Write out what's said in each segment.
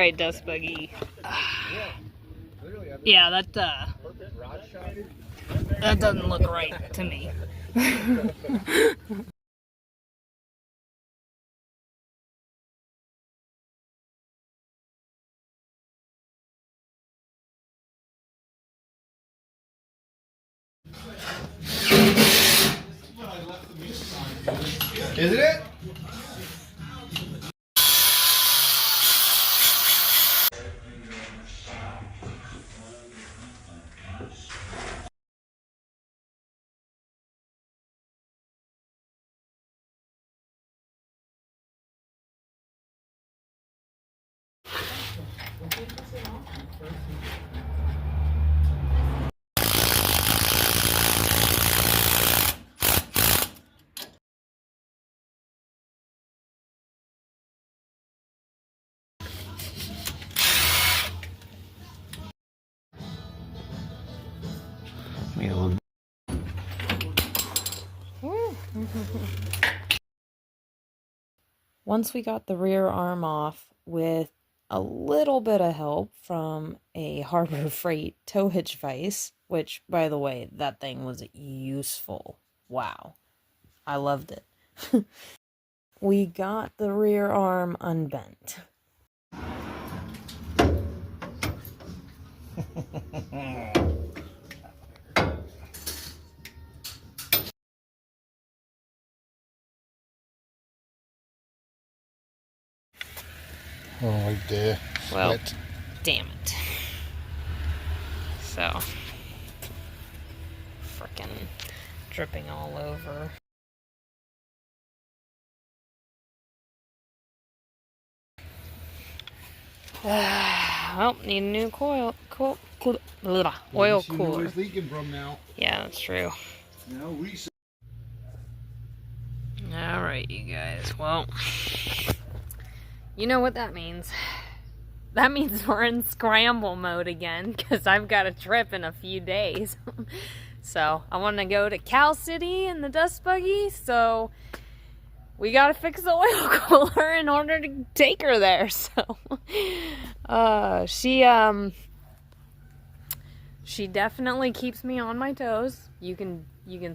right, Dust Buggy. Yeah, that doesn't look right to me. Isn't it? Once we got the rear arm off with a little bit of help from a Harbor Freight tow hitch vise, which, by the way, that thing was useful. Wow. I loved it. We got the rear arm unbent. Oh, right there. Well, Wet. damn it. So, frickin' dripping all over. Well, need a new oil cooler. It's leaking from now. Yeah, that's true. Now reset. Alright, you guys. Well, you know what that means. That means we're in scramble mode again, because I've got a trip in a few days. So, I want to go to Cal City in the Dust Buggy, so we gotta fix the oil cooler in order to take her there. So, she definitely keeps me on my toes. You can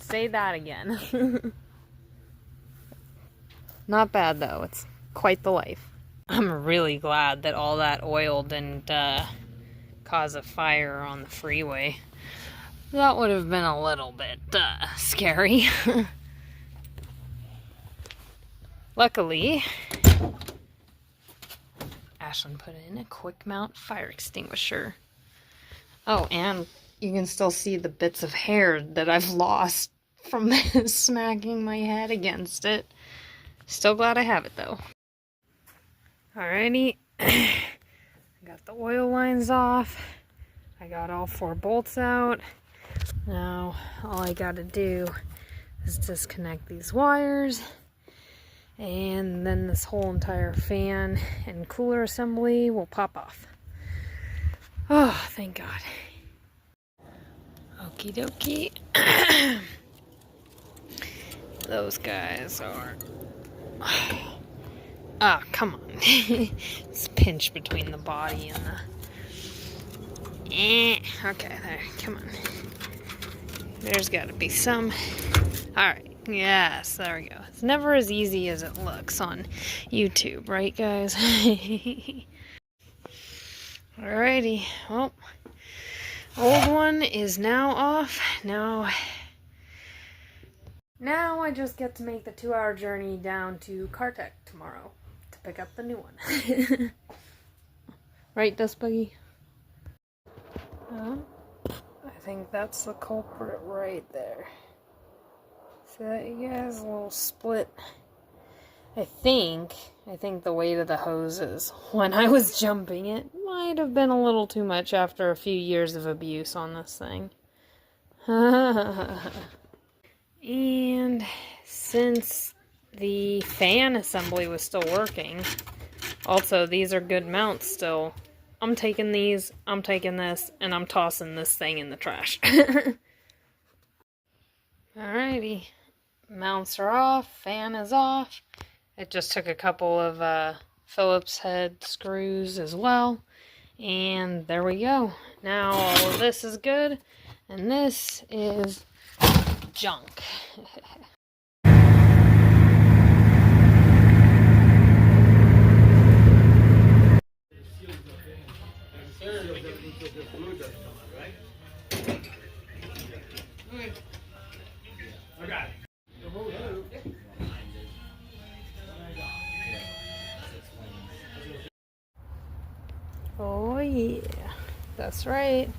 say that again. Not bad though. It's quite the life. I'm really glad that all that oil didn't cause a fire on the freeway. That would have been a little bit scary. Luckily, Ashlyn put in a quick mount fire extinguisher. Oh, and you can still see the bits of hair that I've lost from smacking my head against it. Still glad I have it though. Alrighty, I got the oil lines off. I got all 4 bolts out. Now, all I gotta do is disconnect these wires. And then this whole entire fan and cooler assembly will pop off. Oh, thank God. Okie dokie. Those guys are... Ah, come on. It's pinched between the body and the... Okay, there. Come on. There's got to be some... Alright. Yes, there we go. It's never as easy as it looks on YouTube, right, guys? Alrighty. Well, old one is now off. Now I just get to make the 2-hour journey down to Cartech tomorrow to pick up the new one. Right, Dust Buggy? I think that's the culprit right there. See that, you guys? A little split. I think the weight of the hoses when I was jumping it might have been a little too much after a few years of abuse on this thing. And since the fan assembly was still working, also these are good mounts still, I'm taking these, I'm taking this, and I'm tossing this thing in the trash. Alrighty. Mounts are off, fan is off. It just took a couple of Phillips head screws as well. And there we go. Now all of this is good, and this is junk. Oh yeah, that's right.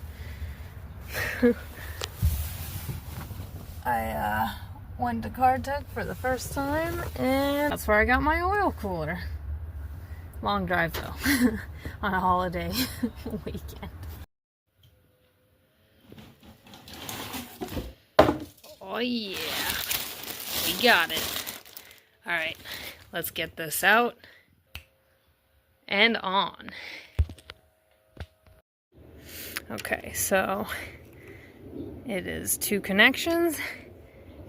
I went to Car Tech for the first time, and that's where I got my oil cooler. Long drive though, on a holiday weekend. Oh yeah, we got it. All right, let's get this out and on. Okay, so it is 2 connections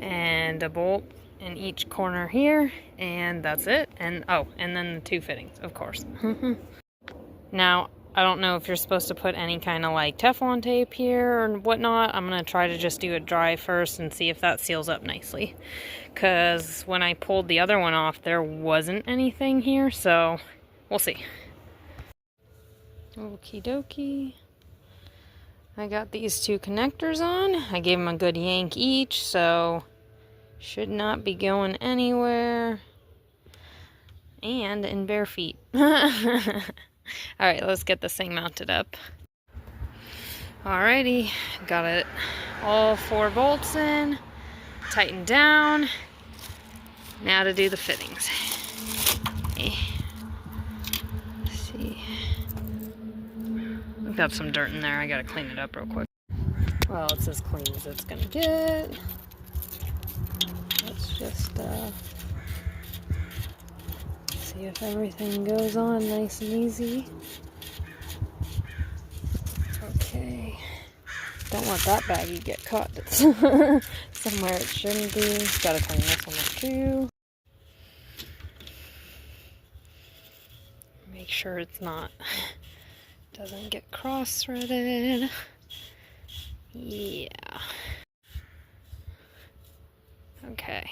and a bolt in each corner here, and that's it. And oh, and then the 2 fittings, of course. Now, I don't know if you're supposed to put any kind of like Teflon tape here or whatnot. I'm gonna try to just do it dry first and see if that seals up nicely. Because when I pulled the other one off, there wasn't anything here, so we'll see. Okie dokie. I got these 2 connectors on. I gave them a good yank each, so should not be going anywhere. And in bare feet. Alright, let's get this thing mounted up. Alrighty, got it all 4 bolts in, tightened down. Now to do the fittings. Okay. Let's see. I've got some dirt in there. I gotta clean it up real quick. Well, it's as clean as it's gonna get. Let's just see if everything goes on nice and easy. Okay. Don't want that baggie to get caught. It's somewhere it shouldn't be. Gotta clean this one up too. Make sure it's not, doesn't get cross-threaded. Yeah. Okay.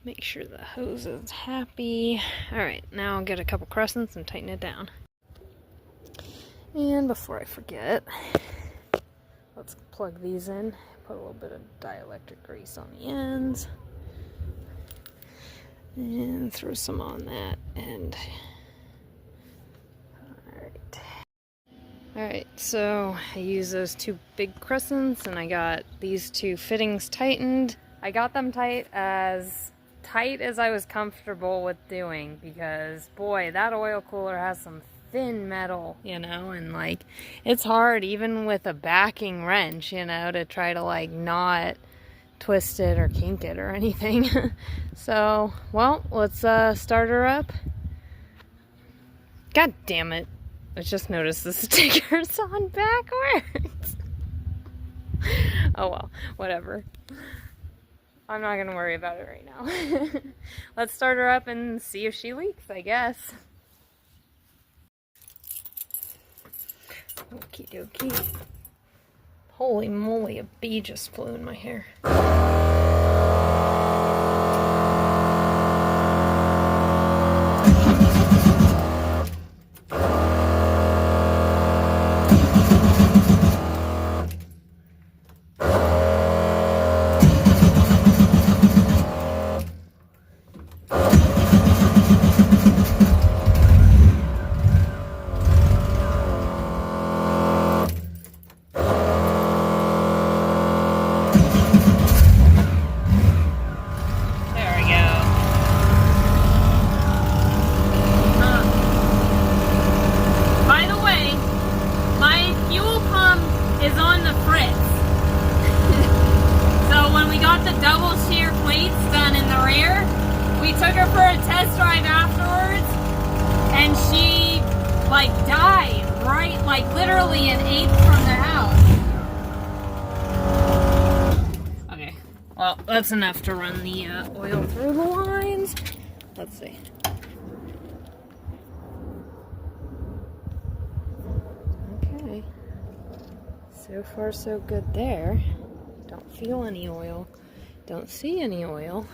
Make sure the hose is happy. Alright, now I'll get a couple crescents and tighten it down. And before I forget, let's plug these in. Put a little bit of dielectric grease on the ends. And throw some on that end. Alright, so I used those 2 big crescents and I got these 2 fittings tightened. I got them tight as I was comfortable with doing, because boy, that oil cooler has some thin metal, you know, and like it's hard even with a backing wrench, you know, to try to like not twist it or kink it or anything. So, well, let's start her up. God damn it. I just noticed the stickers on backwards. Oh well, whatever. I'm not gonna worry about it right now. Let's start her up and see if she leaks, I guess. Okie dokie. Holy moly, a bee just flew in my hair. Literally an eighth from the house. Okay, well, that's enough to run the oil through the lines. Let's see. So far so good there. Don't feel any oil. Don't see any oil.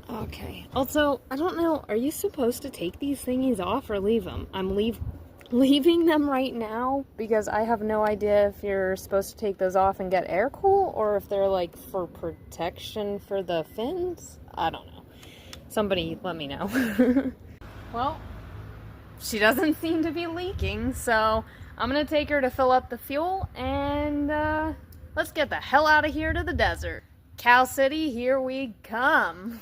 Okay. Also, I don't know, are you supposed to take these thingies off or leave them? I'm leaving them right now because I have no idea if you're supposed to take those off and get air cool or if they're like for protection for the fins. I don't know. Somebody let me know. Well, she doesn't seem to be leaking, so I'm gonna take her to fill up the fuel and let's get the hell out of here to the desert. Cow City, here we come.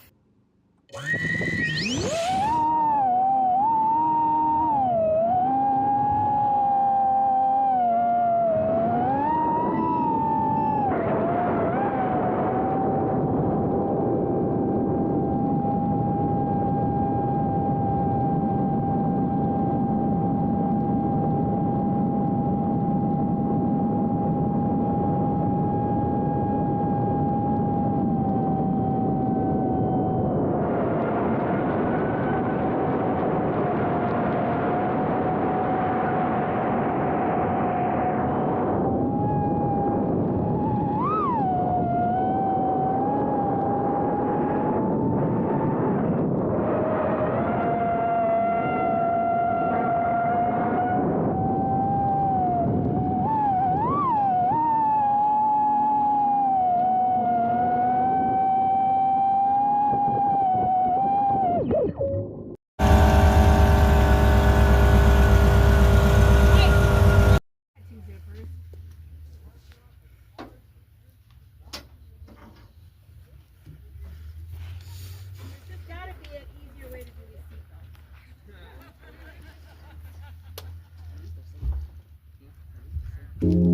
seatbelt.